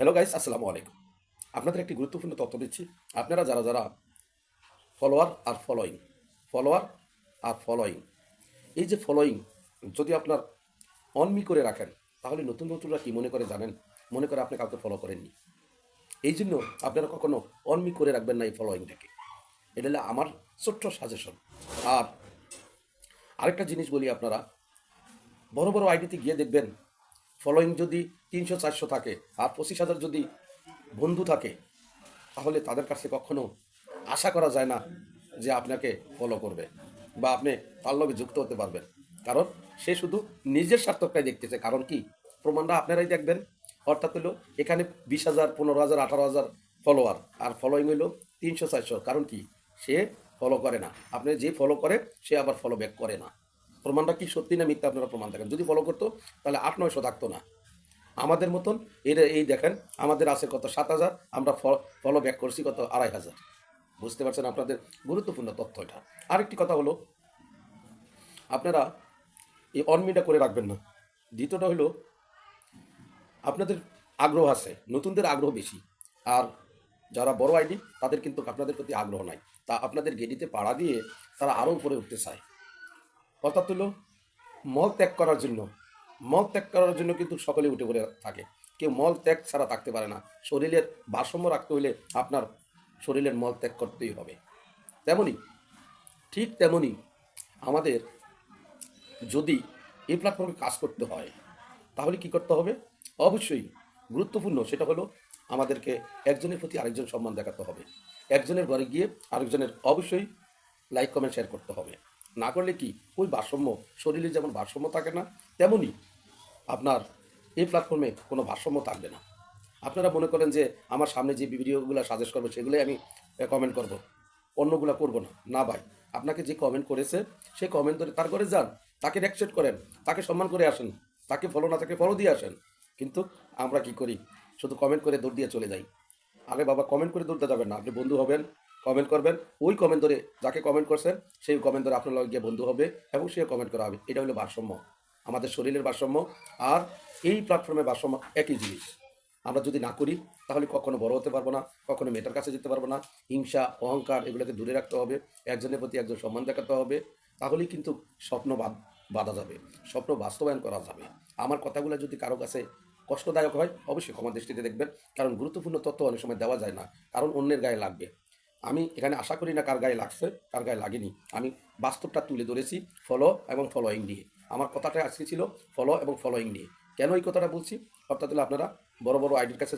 Hello guys, আসসালামু আলাইকুম। আপনাদের একটি গুরুত্বপূর্ণ তথ্য দিচ্ছি। আপনারা যারা যারা ফলোয়ার আর ফলোয়িং ফলোয়ার আর ফলোয়িং এই যে ফলোয়িং যদি আপনার অনমি করে রাখেন, তাহলে নতুন নতুনরা কি মনে করে জানেন? মনে করে আপনি কাউকে ফলো করেননি। এই জন্য আপনারা কখনো অনমি করে রাখবেন না এই ফলোয়িংটাকে। এটা হলো আমার ছোট্ট সাজেশন। আর আরেকটা জিনিস বলি, আপনারা বড় বড় আইডিতে গিয়ে দেখবেন ফলোয়িং যদি 300-400 থাকে আর 25,000 যদি বন্ধু থাকে, তাহলে তাদের কাছে কখনো আশা করা যায় না যে আপনাকে ফলো করবে বা আপনি তার লগে যুক্ত হতে পারবেন। কারণ সে শুধু নিজের স্বার্থটাই দেখতেছে। কারণ কি? প্রমাণটা আপনারাই দেখবেন। অর্থাৎ হলো এখানে 20,000, 15,000, 18,000 ফলোয়ার, আর ফলোয়িং হইল 300-400। কারণ কি? সে ফলো করে না। আপনি যে ফলো করে সে আবার ফলো ব্যাক করে না। প্রমাণটা কি সত্যি না মিথ্যা আপনারা প্রমাণ দেখেন। যদি ফলো করতো তাহলে 800-900 থাকতো না। আমাদের মতন এই দেখেন, আমাদের আছে কত 7,000, আমরা ফলো ব্যাক করছি কত 2,500। বুঝতে পারছেন? আপনাদের গুরুত্বপূর্ণ তথ্য এটা। আরেকটি কথা হলো, আপনারা এই অনমিটা করে রাখবেন না। দ্বিতীয়টা হলো, আপনাদের আগ্রহ আছে, নতুনদের আগ্রহ বেশি। আর যারা বড় আইডি তাদের কিন্তু আপনাদের প্রতি আগ্রহ নাই। তা আপনাদের গেডিতে পাড়া দিয়ে তারা আরও উপরে উঠতে চায়। অর্থাৎ হলো মল ত্যাগ করার জন্য, মল ত্যাগ করার জন্য কিন্তু সকলে উঠে পড়ে থাকে। কেউ মল ত্যাগ ছাড়া থাকতে পারে না। শরীরের ভারসাম্য রাখতে হলে আপনার শরীরের মল ত্যাগ করতেই হবে। তেমনি, ঠিক তেমনি আমাদের যদি এই প্ল্যাটফর্মে কাজ করতে হয়, তাহলে কি করতে হবে? অবশ্যই গুরুত্বপূর্ণ সেটা হলো, আমাদেরকে একজনের প্রতি আরেকজন সম্মান দেখাতে হবে। একজনের ঘরে গিয়ে আরেকজনের অবশ্যই লাইক কমেন্ট শেয়ার করতে হবে। না করলে কি ওই ভারসাম্য, শরীরে যেমন ভারসাম্য থাকে না, তেমনি আপনার এই প্ল্যাটফর্মে কোনো ভারসাম্য থাকবে না। আপনারা মনে করেন যে আমার সামনে যে ভিডিওগুলো সাজেস্ট করবো সেগুলোই আমি কমেন্ট করব, অন্যগুলো করব না। না ভাই, আপনাকে যে কমেন্ট করেছে সেই কমেন্ট ধরে তার করে যান, তাকে রেসপেক্ট করেন, তাকে সম্মান করে আসেন, তাকে ফলো না তাকে ফলো দিয়ে আসেন। কিন্তু আমরা কি করি? শুধু কমেন্ট করে দৌড় দিয়ে চলে যাই। আরে বাবা, কমেন্ট করে দৌড়তে যাবেন না। আপনি বন্ধু হবেন, কমেন্ট করবেন, ওই কমেন্ট ধরে যাকে কমেন্ট করছেন সেই কমেন্ট ধরে আপনার লগে গিয়ে বন্ধু হবে এবং সে কমেন্ট করা হবে। এটা হলো ভারসাম্য, আমাদের শরীরের ভারসাম্য আর এই প্ল্যাটফর্মের ভারসাম্য একই জিনিস। আমরা যদি না করি তাহলে কখনো বড় হতে পারবো না, কখনো মেটার কাছে যেতে পারবো না। হিংসা, অহংকার এগুলোকে দূরে রাখতে হবে, একজনের প্রতি একজন সম্মান দেখাতে হবে। তাহলেই কিন্তু স্বপ্ন বাঁধা যাবে, স্বপ্ন বাস্তবায়ন করা যাবে। আমার কথাগুলো যদি কারো কাছে কষ্টদায়ক হয়, অবশ্যই ক্ষমা দৃষ্টিতে দেখবেন। কারণ গুরুত্বপূর্ণ তথ্য অনেক সময় দেওয়া যায় না, কারণ অন্যের গায়ে লাগবে। আমি এখানে আশা করি না কার গায়ে লাগছে, কার গায়ে লাগেনি। আমি বাস্তবটা তুলে ধরেছি ফলো এবং ফলোয়িং নিয়ে। আমার কথাটা আজকে ছিল ফলো এবং ফলোয়িং নিয়ে। কেন এই কথাটা বলছি? অর্থাৎ হলো আপনারা বড় বড় আইডির কাছে